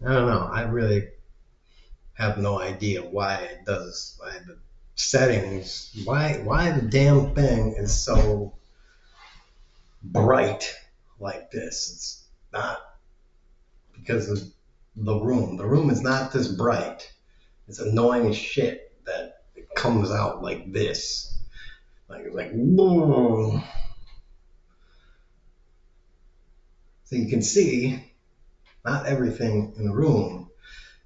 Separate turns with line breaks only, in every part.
I don't know. I really have no idea why it does. Why the settings? Why the damn thing is so bright like this? It's not because of the room. The room is not this bright. It's annoying as shit that it comes out like this. Like it's like boom. So you can see not everything in the room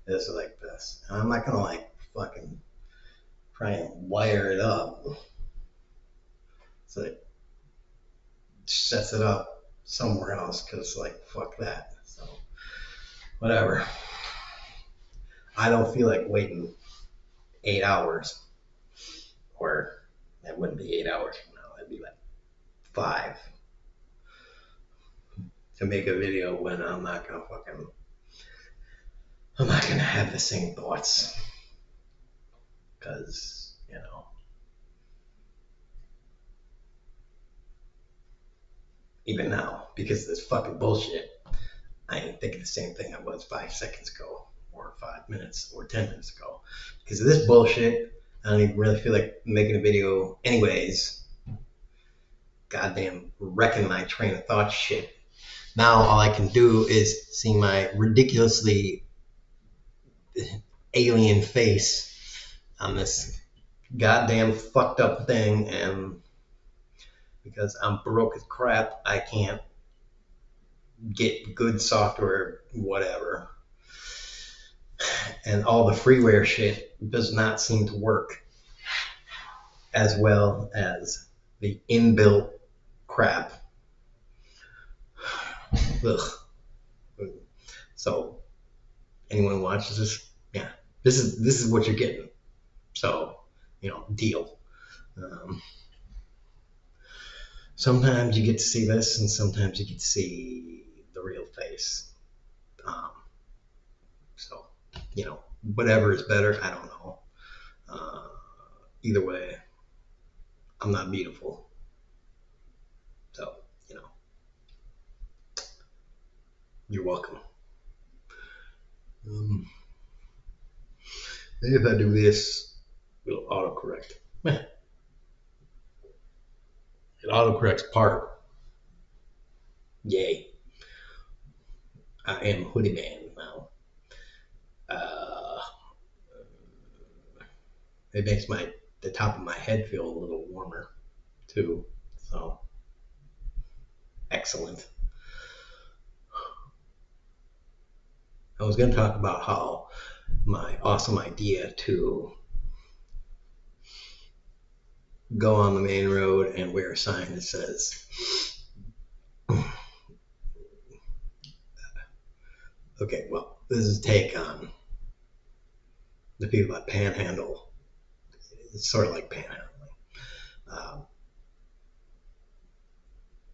is like this. And I'm not gonna like fucking try and wire it up. So it sets it up somewhere else because like fuck that. So whatever. I don't feel like waiting 8 hours, or that wouldn't be 8 hours from now. It'd be like 5 to make a video when I'm not gonna have the same thoughts because even now because of this fucking bullshit, I ain't thinking the same thing I was 5 seconds ago, or 5 minutes, or 10 minutes ago. Because of this bullshit, I don't even really feel like making a video anyways. Goddamn wrecking my train of thought shit. Now all I can do is see my ridiculously alien face on this goddamn fucked up thing, and because I'm broke as crap, I can't get good software, whatever. And all the freeware shit does not seem to work as well as the inbuilt crap. Ugh. So anyone who watches this, yeah, this is what you're getting. So deal. Um, Sometimes you get to see this, and sometimes you get to see the real face. Um, so whatever is better, I don't know. Uh, Either way, I'm not beautiful. So you're welcome. Um, if I do this, it'll autocorrect. It autocorrects part. Yay. I am Hoodie Man now. Uh, it makes the top of my head feel a little warmer too. So excellent. I was going to talk about how my awesome idea to go on the main road and wear a sign that says, okay, well, this is a take on the people that panhandle. It's sort of like panhandling.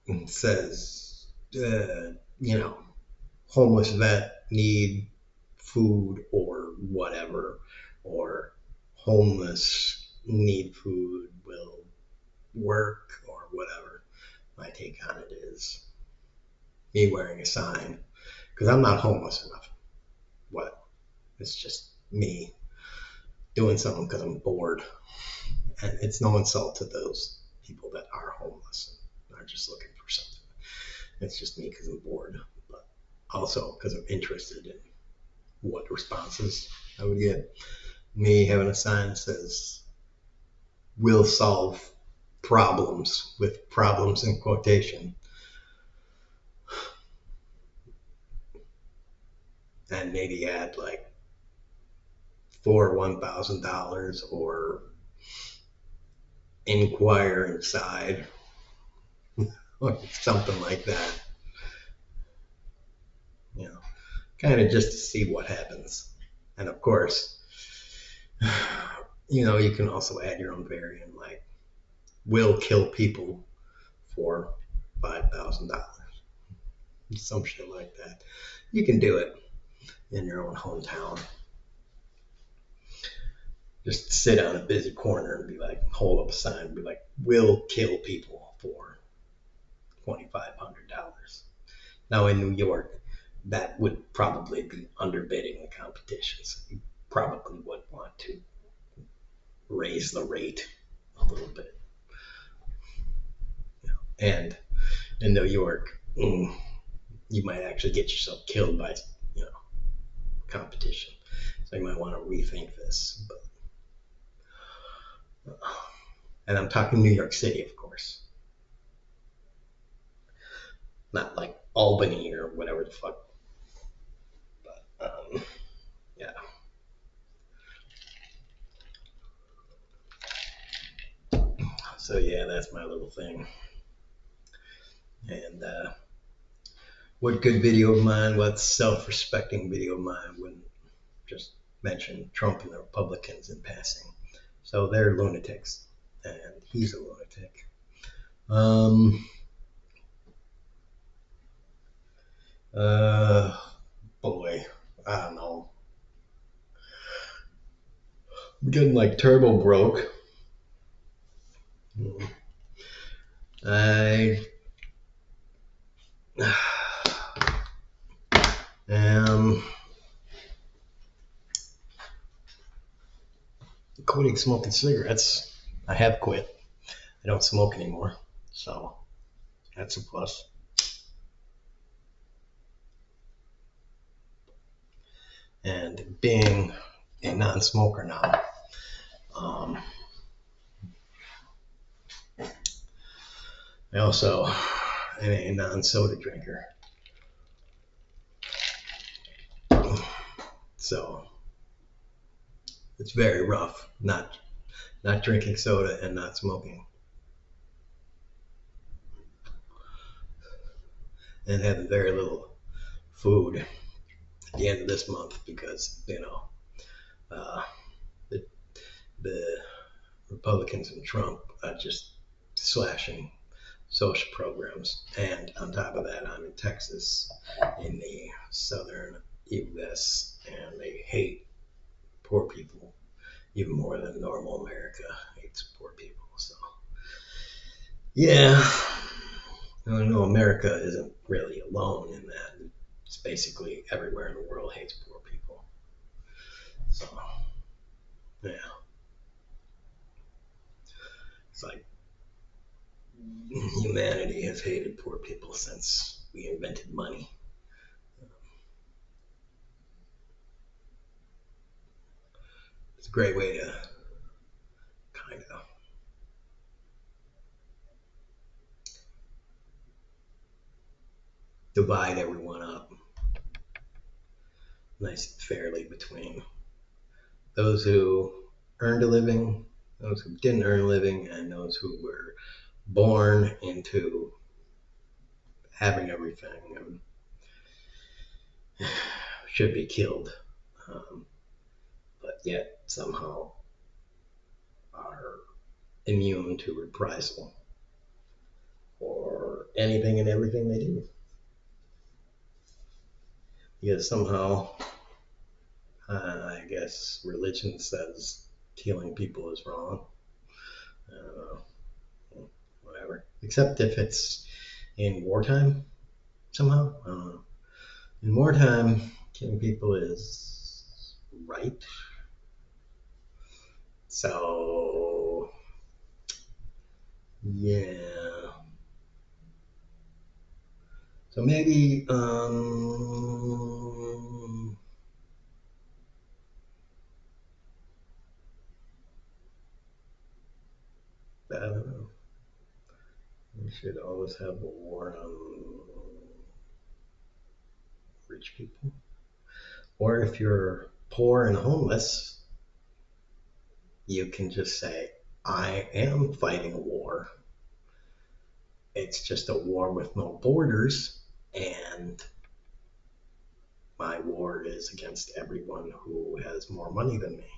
It says, homeless vet need food or whatever, or homeless need food will work or whatever. My take on it is me wearing a sign because I'm not homeless enough. What? It's just me doing something because I'm bored. And it's no insult to those people that are homeless and are just looking for something. It's just me because I'm bored, but also because I'm interested in what responses I would get. Me having a sign that says, "Will solve problems," with problems in quotation, and maybe add like for $1,000 or inquire inside or something like that. You know, kind of just to see what happens. And of course, you can also add your own variant like will kill people for $5,000. Some shit like that. You can do it in your own hometown. Just sit on a busy corner and be like, hold up a sign and be like, will kill people for $2,500. Now in New York, that would probably be underbidding the competition. So you probably would want to raise the rate a little bit. And in New York, you might actually get yourself killed by, you know, competition. So you might want to rethink this. And I'm talking New York City, of course, not like Albany or whatever the fuck. But yeah. So yeah, that's my little thing. And what good video of mine, what self-respecting video of mine wouldn't just mention Trump and the Republicans in passing? So they're lunatics, and he's a lunatic. Boy, I don't know. I'm getting like turbo broke. I am quitting smoking cigarettes. I have quit. I don't smoke anymore, so that's a plus. And being a non-smoker now, I also am a non-soda drinker. So it's very rough not drinking soda and not smoking. And having very little food at the end of this month because, you know, the, the Republicans and Trump are just slashing social programs. And on top of that, I'm in Texas in the southern US, and they hate poor people even more than normal America hates poor people. So, yeah, I know America isn't really alone in that. It's basically everywhere in the world hates poor people. So, yeah, it's like humanity has hated poor people since we invented money. It's a great way to kind of divide everyone up nice and fairly between those who earned a living, those who didn't earn a living, and those who were born into having everything and should be killed, but yet somehow are immune to reprisal or anything and everything they do. Because somehow, I guess religion says killing people is wrong. Whatever. Except if it's in wartime, somehow. I don't know. In wartime, killing people is right. So, yeah. So maybe, I don't know. We should always have a war on rich people. Or if you're poor and homeless, you can just say, I am fighting a war. It's just a war with no borders, and my war is against everyone who has more money than me.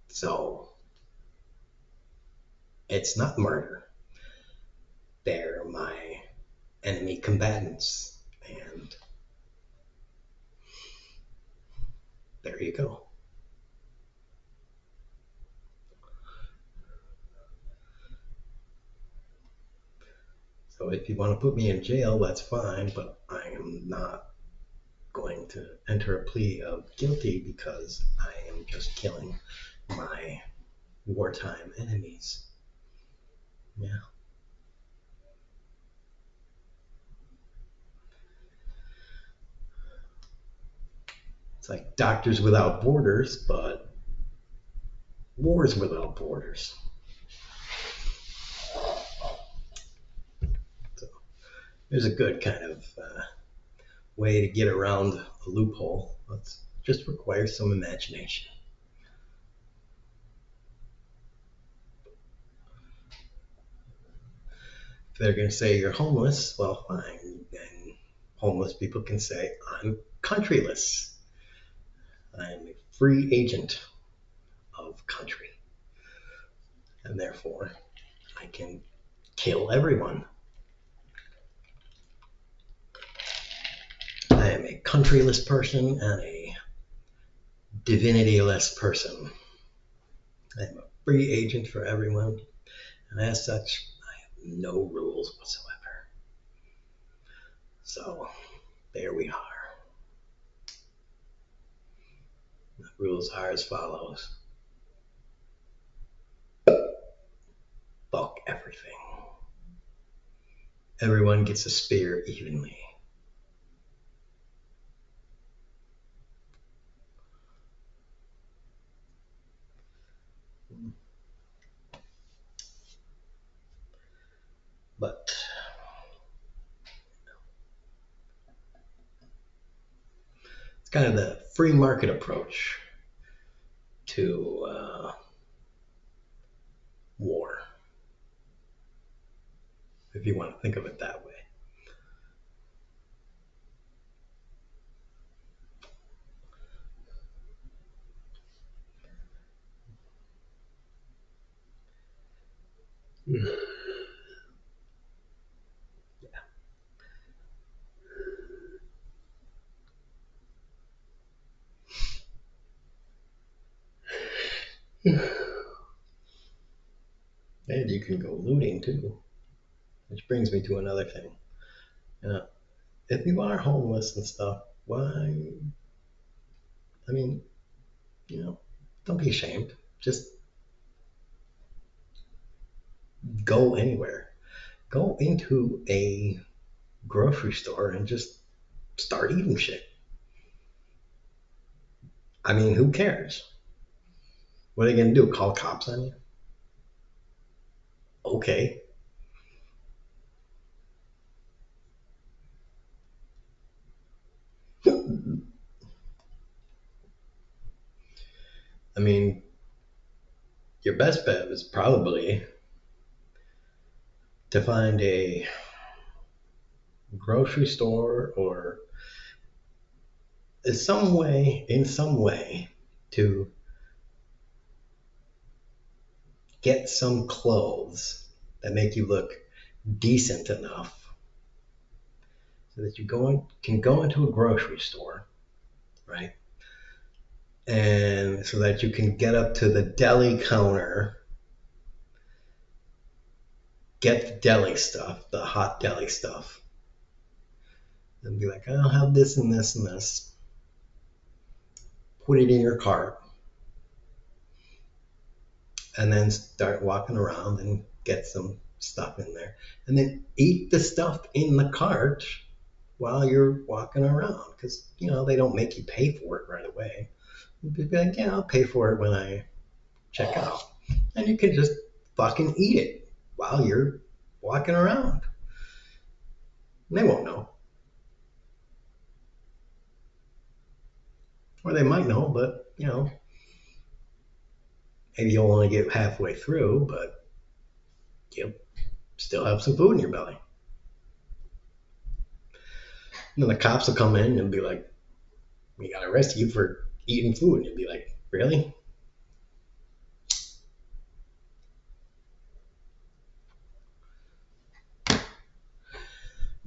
So it's not murder. They're my enemy combatants. And there you go. So if you want to put me in jail, that's fine, but I am not going to enter a plea of guilty because I am just killing my wartime enemies. Yeah. It's like Doctors Without Borders, but wars without borders. So there's a good kind of way to get around a loophole. It just requires some imagination. If they're going to say you're homeless, well, fine. And homeless people can say, I'm countryless. I'm a free agent of country. And therefore, I can kill everyone. I am a countryless person and a divinity-less person. I am a free agent for everyone. And as such, I have no rules whatsoever. So, there we are. The rules are as follows. Fuck everything. Everyone gets a spear evenly. But it's kind of the free market approach to war, if you want to think of it that way. And you can go looting too, which brings me to another thing. If you are homeless and stuff, why? I mean, don't be ashamed. Just go anywhere. Go into a grocery store and just start eating shit. I mean, who cares? What are they going to do? Call cops on you? Okay. I mean, your best bet is probably to find a grocery store or in some way to get some clothes that make you look decent enough so that you can go into a grocery store, right? And so that you can get up to the deli counter, get the deli stuff, the hot deli stuff, and be like, I'll have this and this and this. Put it in your cart, and then start walking around and get some stuff in there. And then eat the stuff in the cart while you're walking around, because they don't make you pay for it right away. You'd be like, yeah, I'll pay for it when I check out. And you can just fucking eat it while you're walking around. And they won't know. Or they might know, but maybe you'll only get halfway through, but you'll still have some food in your belly. And then the cops will come in and be like, we got to arrest you for eating food. And you'll be like, really?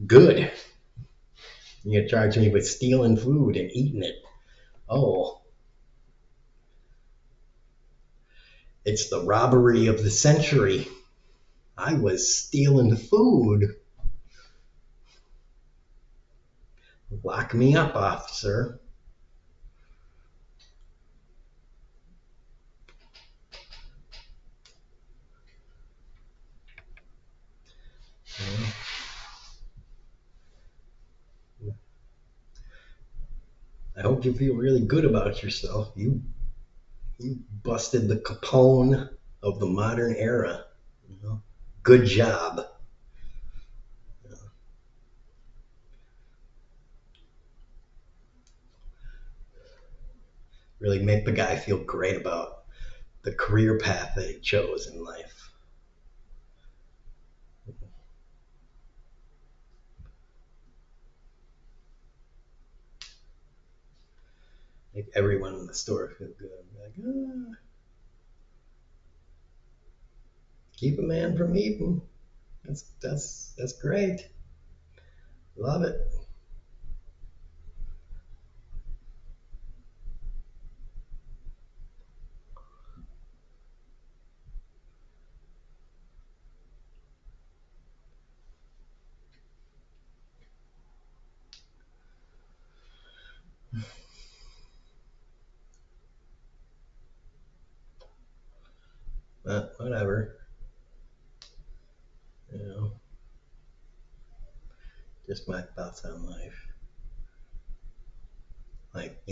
Good. You're gonna charge me with stealing food and eating it. Oh, it's the robbery of the century. I was stealing food. Lock me up, officer. I hope you feel really good about yourself. You busted the Capone of the modern era. You know? Good job. Really make the guy feel great about the career path that he chose in life. Make everyone in the store feel good. Like, keep a man from eating. That's great. Love it. But whatever. You know, just my thoughts on life. Like,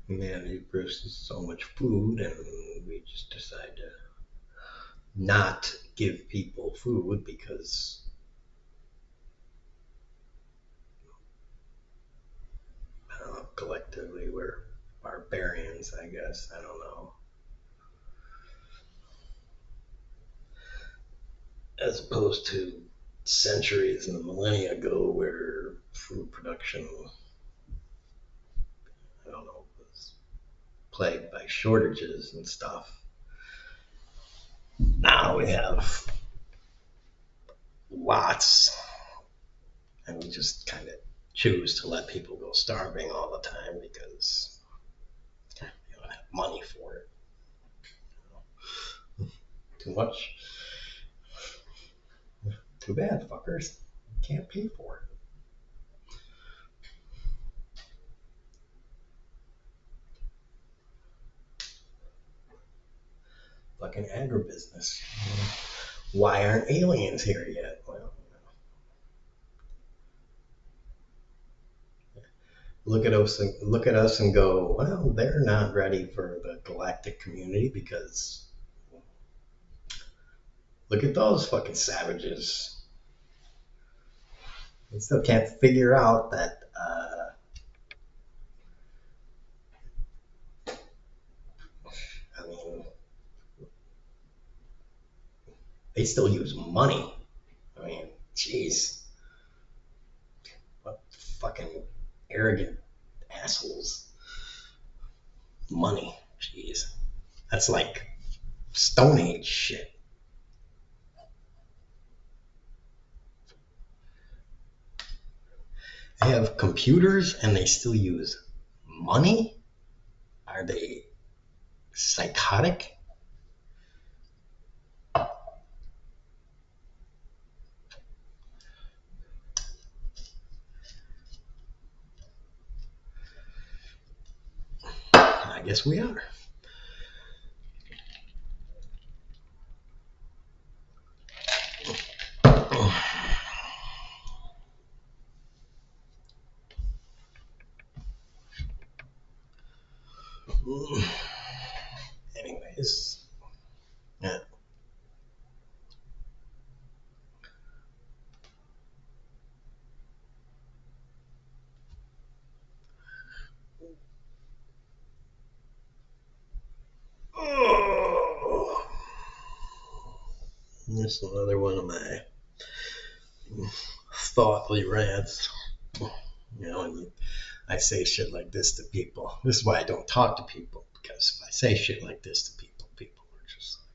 humanity produces so much food, and we just decide to not give people food because I don't know, collectively we're barbarians, I guess. I don't know. As opposed to centuries and millennia ago where food production, I don't know, was plagued by shortages and stuff. Now we have lots, and we just kind of choose to let people go starving all the time because you don't have money for it. Too much. Too bad, fuckers. Can't pay for it. Fucking agribusiness. Why aren't aliens here yet? Well, look at us and go, well, they're not ready for the galactic community because look at those fucking savages. They still can't figure out that I mean, they still use money. I mean, jeez, what fucking arrogant assholes. Money, jeez, that's like Stone Age shit. They have computers and they still use money? Are they psychotic? I guess we are. Anyways, yeah. Oh, this is another one of my thoughtly rants. And I say shit like this to people. This is why I don't talk to people, because if I say shit like this to people, people are just like,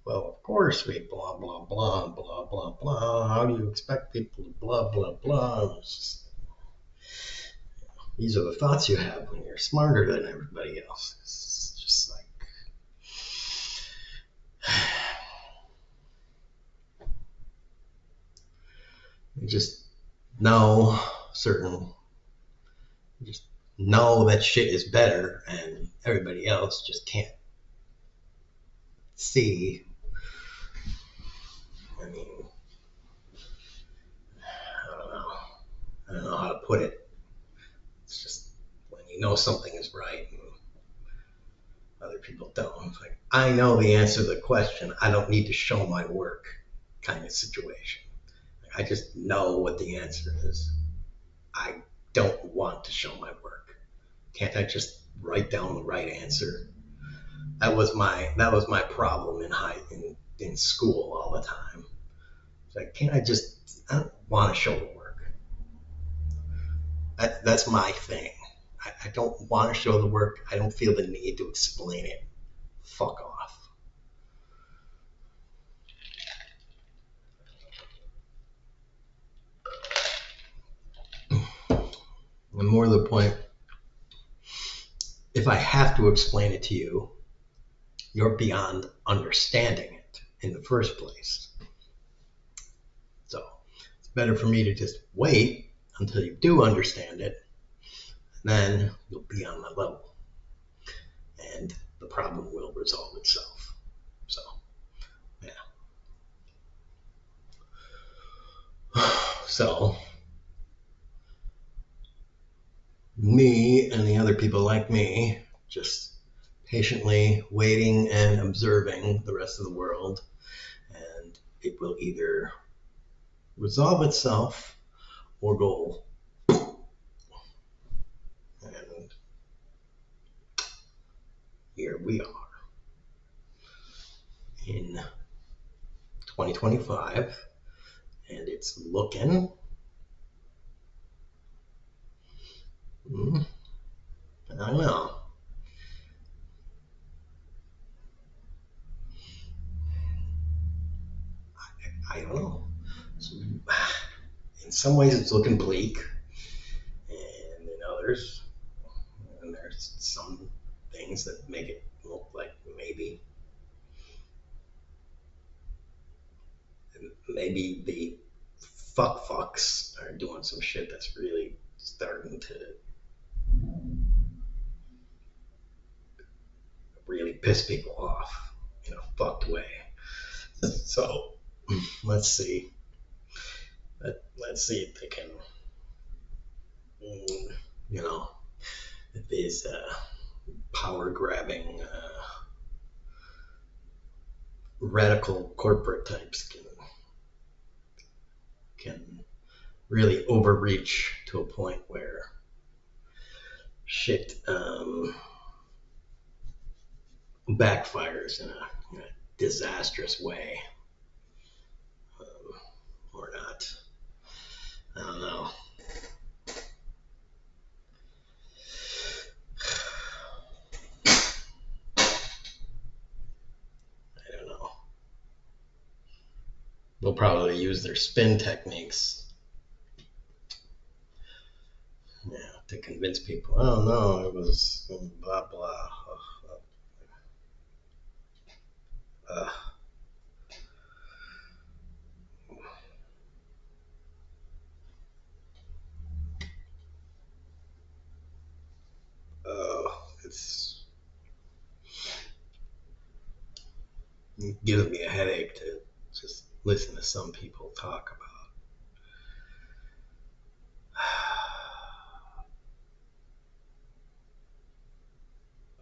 well, of course we blah, blah, blah, blah, blah, blah. How do you expect people to blah, blah, blah? These are the thoughts you have when you're smarter than everybody else. It's just like, just know certain, just know that shit is better, and everybody else just can't see. I mean, I don't know. I don't know how to put it. It's just when you know something is right and other people don't. It's like, I know the answer to the question. I don't need to show my work kind of situation. I just know what the answer is. I don't want to show my work. Can't I just write down the right answer? That was my problem in school all the time. It's like, I don't want to show the work. That's my thing. I don't want to show the work. I don't feel the need to explain it. Fuck off. And more to the point, if I have to explain it to you, you're beyond understanding it in the first place. So it's better for me to just wait until you do understand it, and then you'll be on my level, and the problem will resolve itself. So, yeah. So, me and the other people like me just patiently waiting and observing the rest of the world, and it will either resolve itself or go. And here we are in 2025, and it's looking, I don't know. I don't know. So, in some ways, it's looking bleak, and in others, and there's some things that make it look like maybe the fucks are doing some shit that's really starting to really piss people off in a fucked way. So let's see. Let's see if they can, you know, if these power grabbing radical corporate types can really overreach to a point where shit backfires in a disastrous way, or not. I don't know. I don't know. They'll probably use their spin techniques, yeah, to convince people. Oh no, it was blah blah. Uh, it's It gives me a headache to just listen to some people talk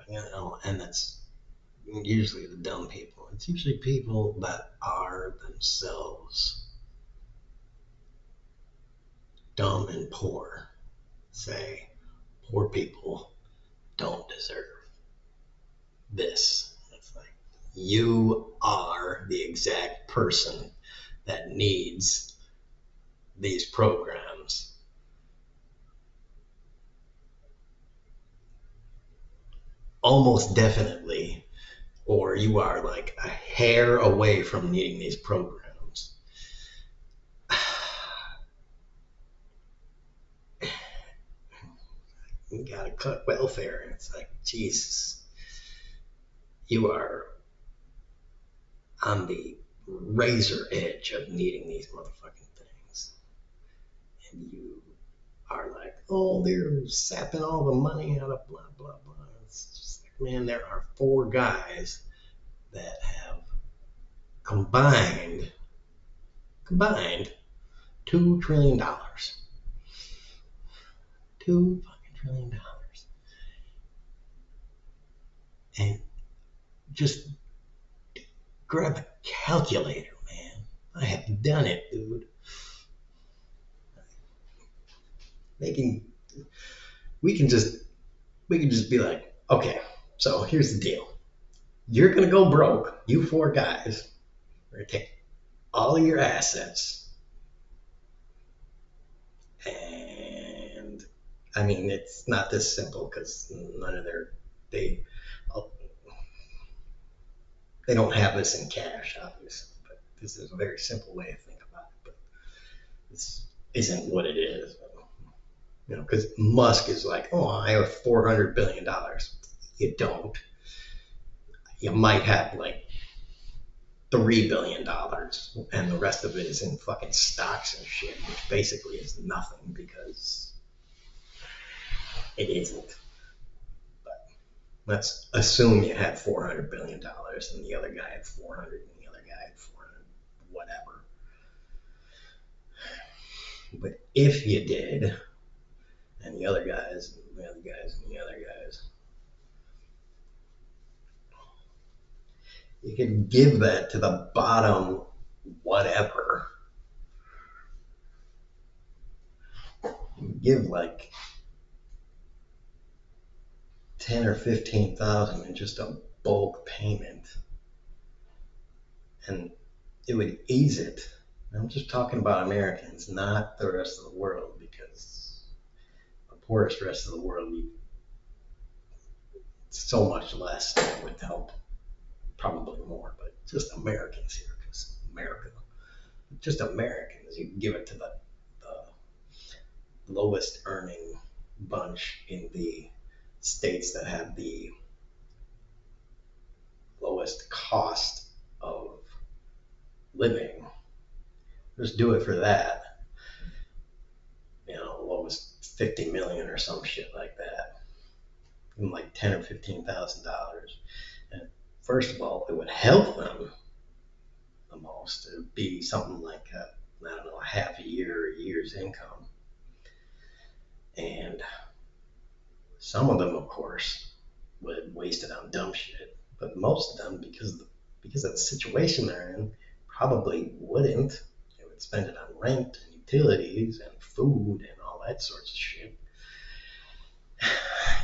about, and that's usually the dumb people. It's usually people that are themselves dumb and poor. Say, poor people don't deserve this. It's like, you are the exact person that needs these programs. Almost definitely, or you are like a hair away from needing these programs. You gotta cut welfare, and it's like, Jesus, you are on the razor edge of needing these motherfucking things. and you are like, oh, they're sapping all the money out of blah, blah, blah. It's just like, man, there are four guys that have combined $2 trillion. $2 fucking trillion. And just grab a calculator, man. I have done it, dude. They can, we can just, we can just be like, okay, so here's the deal. You're gonna go broke, you four guys. We're gonna take all of your assets, and I mean, it's not this simple because none of their they they don't have this in cash, obviously. But this is a very simple way to think about it. But this isn't what it is. You know, because Musk is like, oh, I have $400 billion. You don't. You might have like $3 billion, and the rest of it is in fucking stocks and shit, which basically is nothing because it isn't. But let's assume you had $400 billion, and the other guy had 400, and the other guy had 400, whatever. But if you did, and the other guys, and the other guys, and the other guys, you could give that to the bottom, whatever. Give like 10 or 15,000 in just a bulk payment, and it would ease it. I'm just talking about Americans, not the rest of the world, because the poorest rest of the world, so much less would help, probably more, but just Americans here, because America, just Americans, you give it to the lowest earning bunch in the states that have the lowest cost of living. Just do it for that. You know, lowest 50 million or some shit like that. Even like 10 or $15,000. And first of all, it would help them the most. It would be something like I don't know, a half a year or a year's income. And some of them, of course, would waste it on dumb shit. But most of them, because of the situation they're in, probably wouldn't. They would spend it on rent and utilities and food and all that sorts of shit.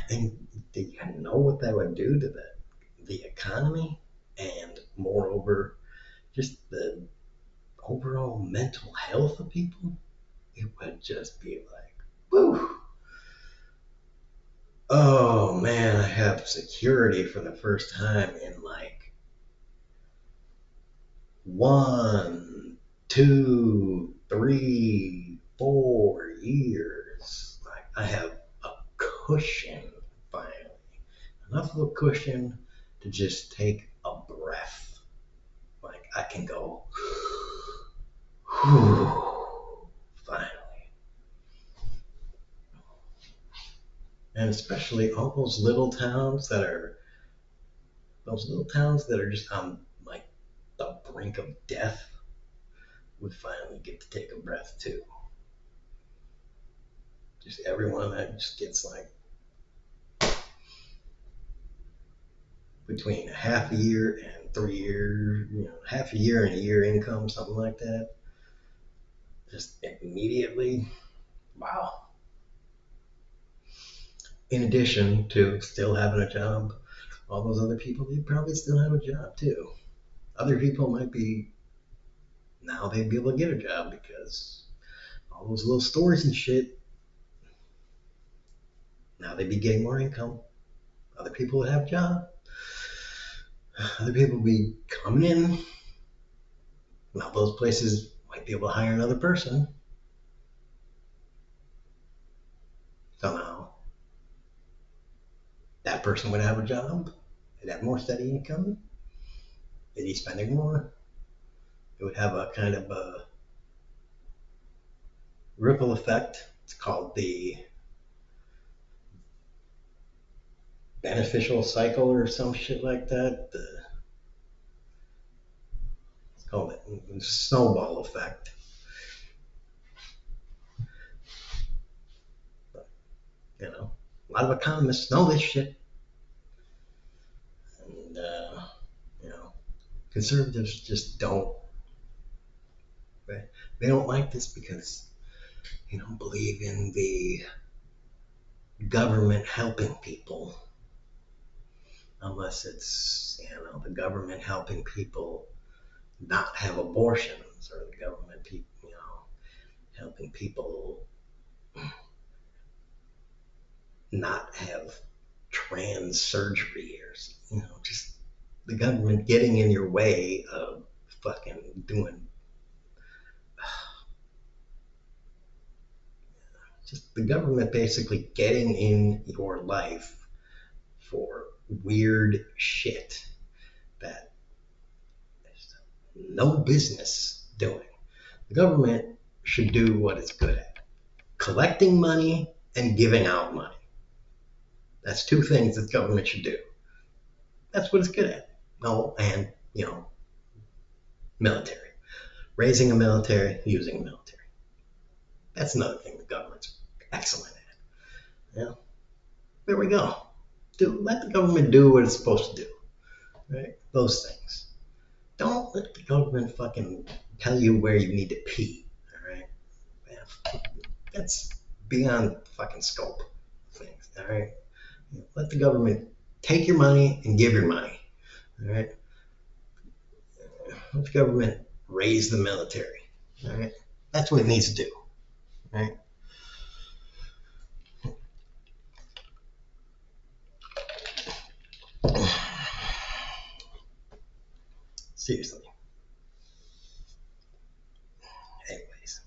And do you know what that would do to the economy? And moreover, just the overall mental health of people? It would just be like, woo! Oh man, I have security for the first time in like 1, 2, 3, 4 years. Like I have a cushion finally. Enough of a cushion to just take a breath. Like I can go, whew, finally. And especially all those little towns that are just on like the brink of death would finally get to take a breath too. Just everyone that just gets like between half a year and 3 years, half a year and a year income, something like that. Just immediately, wow. In addition to still having a job, all those other people, they probably still have a job too. Other people might be, now they'd be able to get a job because all those little stores and shit, now they'd be getting more income. Other people would have a job. Other people would be coming in. Now those places might be able to hire another person somehow. That person would have a job. They'd have more steady income. They'd be spending more. It would have a kind of a ripple effect. It's called the beneficial cycle or some shit like that. It's called the snowball effect. You know, a lot of economists know this shit, and you know, conservatives just don't. They don't like this because they don't believe in the government helping people, unless it's the government helping people not have abortions, or the government helping people not have trans surgery, or just the government getting in your way of fucking doing, just the government basically getting in your life for weird shit that there's no business doing. The government should do what it's good at: collecting money and giving out money. That's two things that government should do. That's what it's good at. No, and military, raising a military, using a military. That's another thing the government's excellent at. There we go. Let the government do what it's supposed to do. Right? Those things. Don't let the government fucking tell you where you need to pee. All right? Man, that's beyond fucking scope of things. All right? Let the government take your money and give your money. All right? Let the government raise the military. All right? That's what it needs to do. Right? Seriously. Anyways.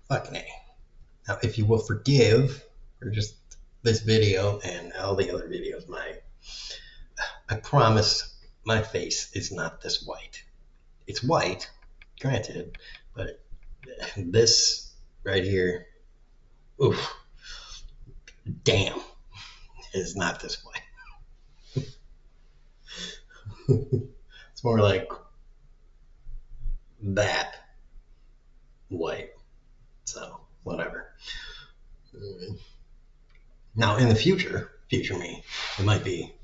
Fucking A. Now, if you will forgive for just this video and all the other videos, I promise my face is not this white. It's white, granted, but this right here, oof, damn, is not this white. It's more like that white. So, whatever. Now, in the future me, it might be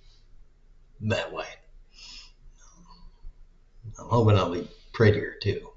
that white. I'm hoping I'll be prettier too.